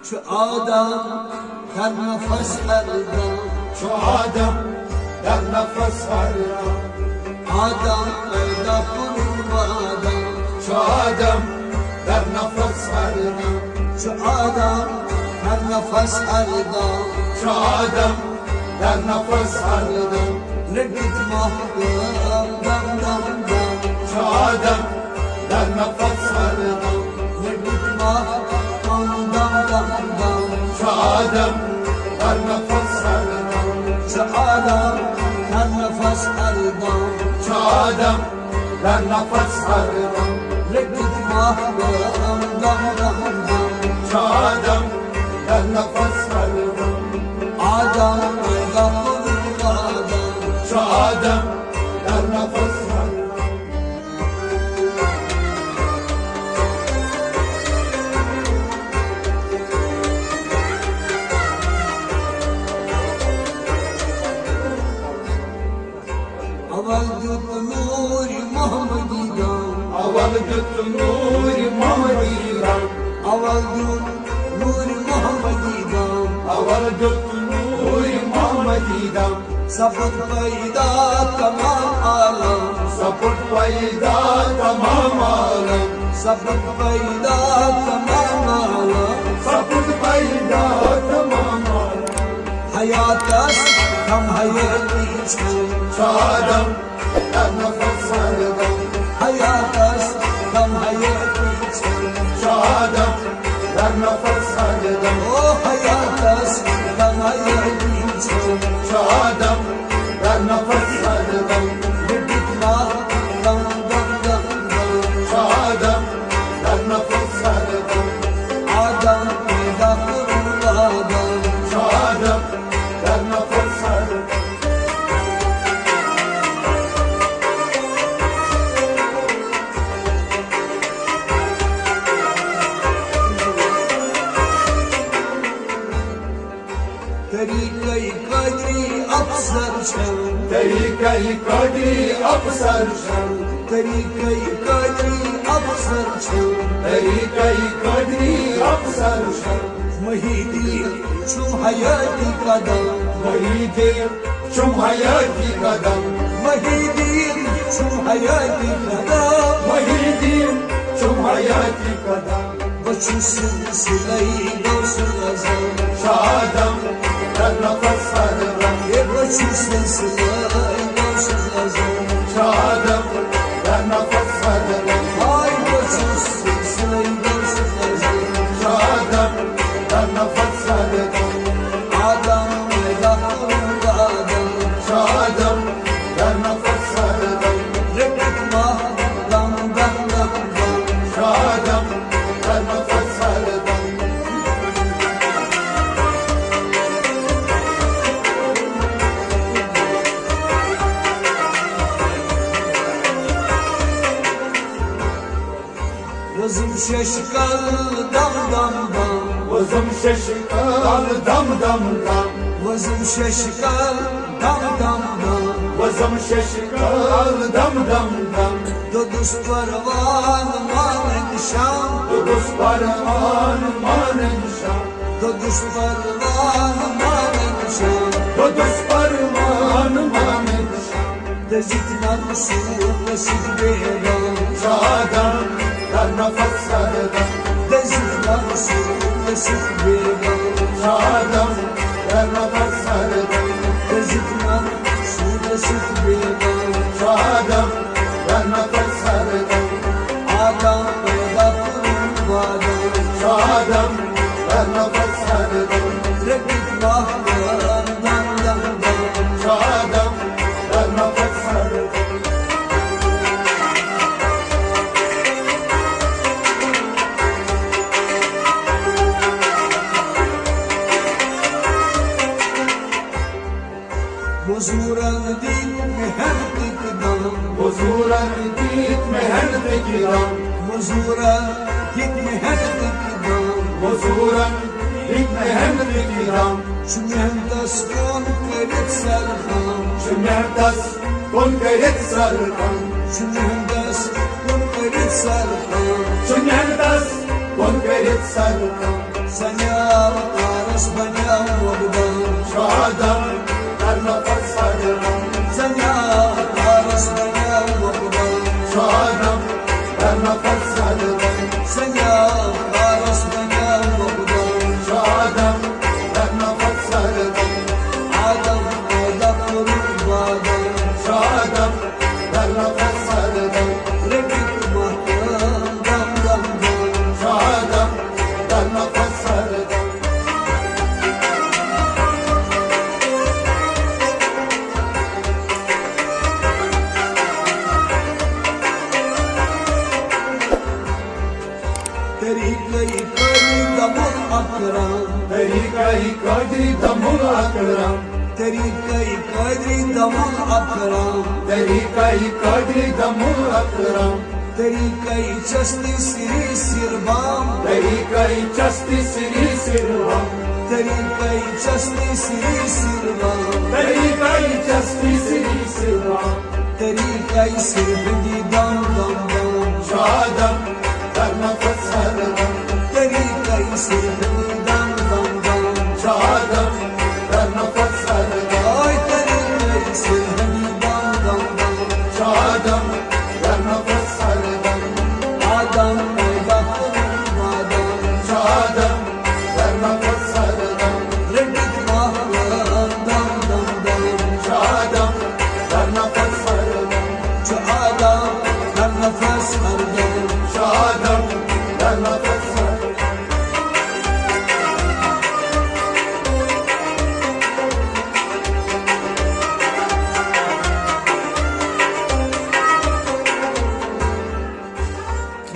شو آدم در نفس الدم شو آدم در نفس الدم آدم پیدا کنیم و آدم شو آدم در نفس الدم شو آدم در نفس الدم شو آدم در نفس الدم لقيت محبوب دم دم دم شو آدم در نفس الدم لقيت محبوب دم دم دم شو آدم در نفس الدم شو آدم در نفس الدم شو آدم در نفس الدم لقيت محبوب دم دم دم شو آدم در نفس الدم آدم پیدا کنیم و آدم شو آدم در نفس الدم اول جد نور محمدی دم اول جد نور محمدی دم اول جد نور محمدی دم اول جد نور محمدی دم سبت پیدا تمام عالم سبت پیدا تمام عالم سبت پیدا تمام عالم سبت پیدا تمام عالم حیات است کم حیاتی چند شو آدم در نفس الدم حیات است کم حیاتی چند شو آدم در نفس الدم او حیات است کم حیاتی چند شو آدم در نفس الدم لقيت ما دم دم دم دم شو آدم در نفس الدم آدم پیدا کنیم و آدم شو آدم در نفس الدم طریقه قدری افسر شد طریقه قدری افسر شد طریقه قدری افسر شد طریقه قدری افسر شد محیطی چون حیاتی قدم محیطی چون حیاتی قدم محیطی چون حیاتی قدم محیطی چون حیاتی قدم بچو سلسله دوست ازم شو آدم در نفس الدم یه بچو سلسله دوست ازم شو آدم در نفس الدم های بچو سلسله دوست ازم شو آدم در نفس الدم آدم پیدا کنیم و آدم شو آدم در نفس الدم لقيت ما دم دم دم دم شو آدم در نفس الدم وزم ششکل دم دم دم وزم ششکال دم دم دم وزم ششکل دم دم دم وزم ششکال دم دم دم دو دوست پروان مانند شام تو دوست پروان مانند شم دو دوست پروان مانند شام تو دوست پروان مانند شم دزید منصور رسید بیرم شو آدم در نفس الدم دزید منصور رسید بیرم شو آدم در نفس الدم دزید منصور رسید بیرم شو آدم در نفس الدم آدم پیدا کنیم و آدم شو آدم در نفس الدم لقيت محبوب دم دم دم شو آدم در نفس الدم حضورم دید مهنت کدام حضورم دید مهنت کدام حضورم دید مهنت کدام حضورم دید مهنت کدام چو مهندس کن کرد سرخم چو مهندس کن کرد سرخم چو مهندس کن کرد سرخم چو مهندس کن کرد سرخم سنیا عارس بنیا وقدام شادم در نفس هردم زنیا عارس بنیا وقدام شادم در نفس هردم زنیا عارس بنیا وقدام شادم در نفس هردم آدم دخل بادم شادم در نفس هردم رکت مهتم دم دم دم شادم در نفس هردم طریقی کاری دمون اکرام طریقه قدری دمون اکرم طریقی کاری دمون اکرام طریقه قدری دمون اکرم طریقی چستی سری سربام طریقه چستی سری سروم طریقی چستی سری سربام طریقه چستی سری سروم طریقی سربندی دم دم دم شادم در نفس هردم طریقی سربندی دم دم دم شادم در نفس هردم آی طریقی سربندی دم دم دم شادم در نفس هردم آدم دخل بادم شادم در نفس هردم رکت مهتم دم دم دم شادم در نفس هردم چو آدم در نفس هردم شادم در نفس هردم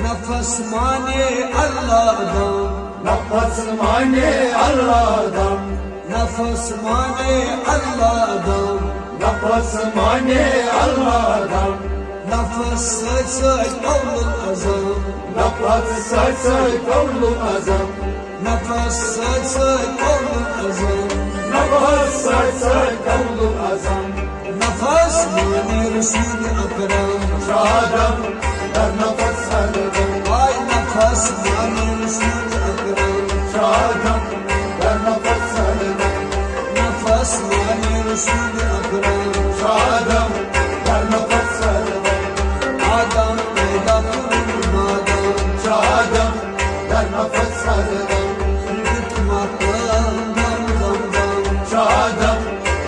نفس مانے اللہ دم نفس مانے اللہ دم نفس مانے اللہ دم نفس مانے اللہ دم نفس سچ قول العظم نفس سچ قول العظم نفس سچ قول العظم نفس سچ قول العظم نفس مانے رسول اکرم شادم در نفس هردم آی نفس مانے رسول اکرم شادم در نفس هردم نفس مانے رسول اکرم شادم در نفس هردم آدم پیدا کرن مادم شادم در نفس هردم رکت مهتم دم دم دم شادم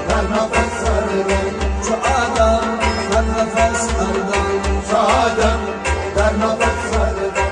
در نفس هردم چو آدم در نفس هردم شادم در نفس هردم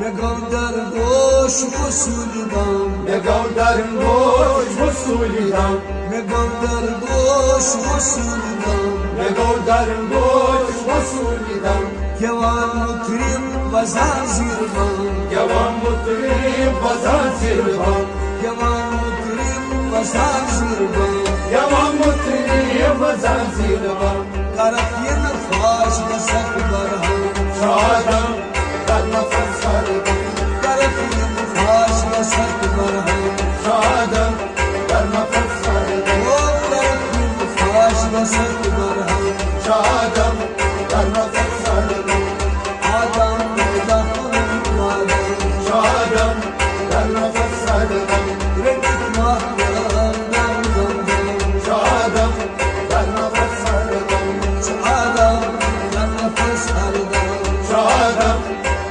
نگاه در گوش وسولیدم نگاه در گوش وسولیدم نگاه در گوش وسولیدم نگاه در گوش وسولیدم جوان مطرب و زنجیربان جوان مطرب و زنجیربان جوان مطرب و زنجیربان جوان مطرب و زنجیربان کرفین فاش دست برهم شادم در نفس هردم کرفین فاش دست برهم شادم در نفس هردم او کرفین فاش دست برهم شادم در نفس هردم آدم پیدا کنن مادم شادم در نفس هردم رکت مهتم دم دم دم شادم در نفس هردم چو آدم در نفس هردم شادم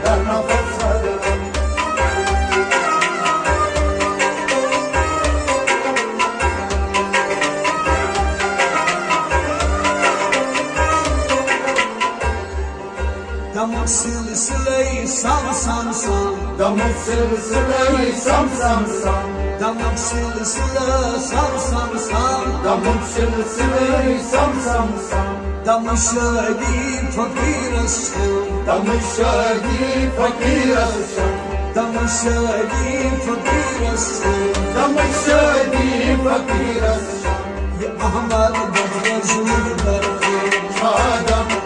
در نفس هردم دم سلسله سام سام سام دم سلسله سم سم سم دم سلسله سام سام سام دم سلسله سم سم سم دم شادی فقیر الشام دم شادی فقیر الشم دم شادی فقیر الشام دم شادی فقیر الشم یا احمد بخت زود برخان شادم